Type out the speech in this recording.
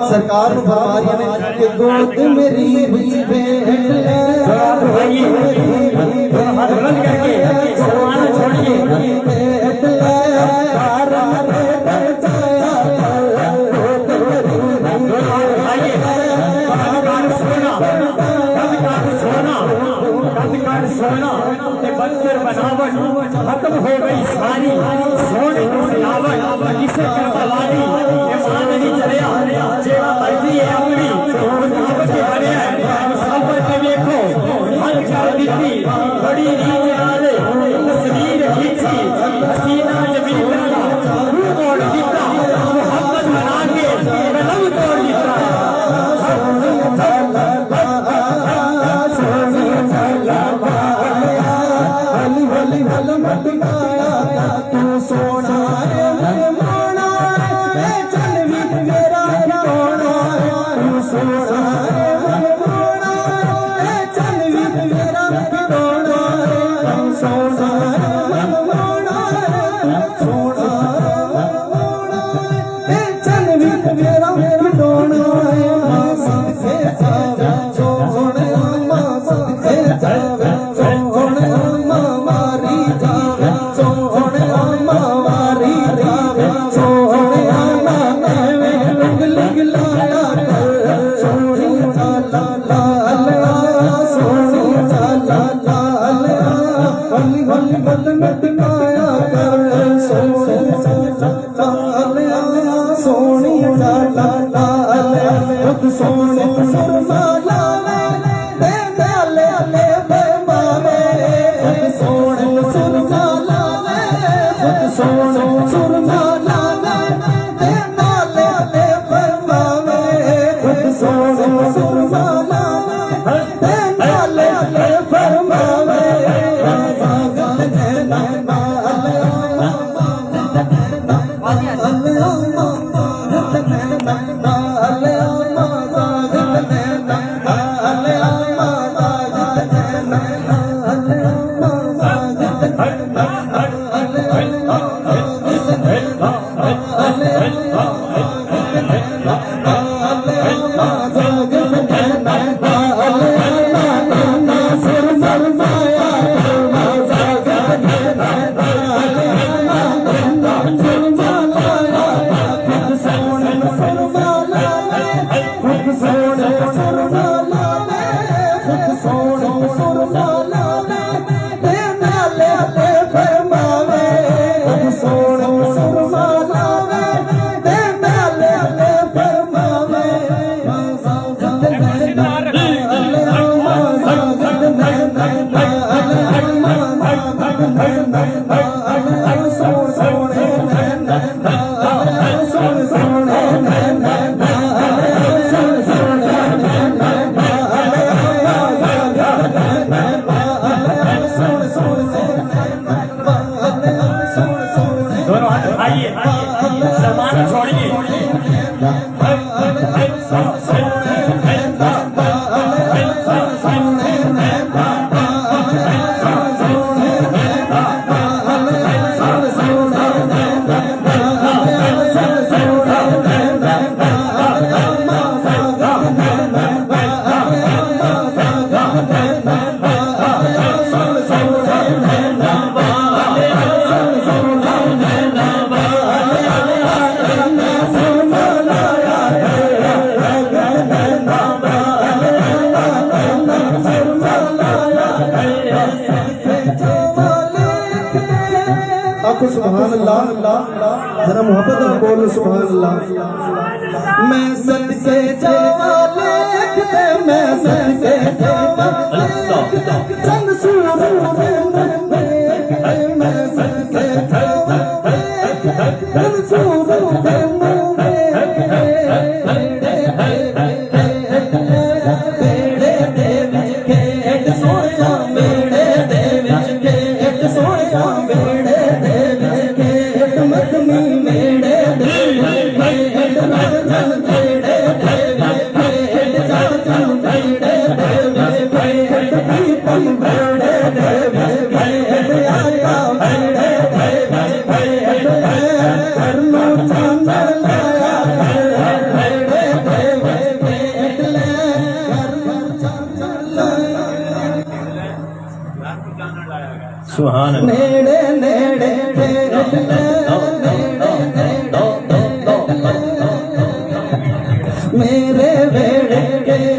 सरकार ने गोद मेरी सोना बंदर बनावट खत्म हो गई सारी सोने की सजावट इसे करवाली ईमान नहीं चलिया जेड़ा मर्जी है अपनी मुताबिक बने सब के देखो मन कर दी बड़ी रीत नाल तस्वीर खींची हसीना जमीन का रूह तोड़ दिता मोहब्बत बना के कलम तोड़ दिता तू सोना मोना चल भी मेरा रोना तू सोना मोना चल भी मेरा रोना सोना मोना सोना मोना चल भी मेरा रोना से जावे सोने मां से जावे सोने मारी जावे सोने मारी जावे सोने माने लग लग लाया सोनी ला ला ला सोनी ला ला ला हली हली बल मटकाया कर सोनी ला ला सोनी ला ला खुद सोने सुरमा लावे दे डाले ले मावे खुद सोने सुरमा लावे खुद सोने सुरमा लावे दे डाले ले मावे खुद सोने सुरमा लावे दे डाले ले मावे पागल है ना आखो सुभान अल्लाह जरा मोहब्बत में बोलो सुभान अल्लाह मैं सदके जावा लिखते मैं सदके जावा चंद सूर मैं सदके जावा चंद सूर मेड़े सुभान अल्लाह। नेड़े नेड़े मेरे बेड़े मेरे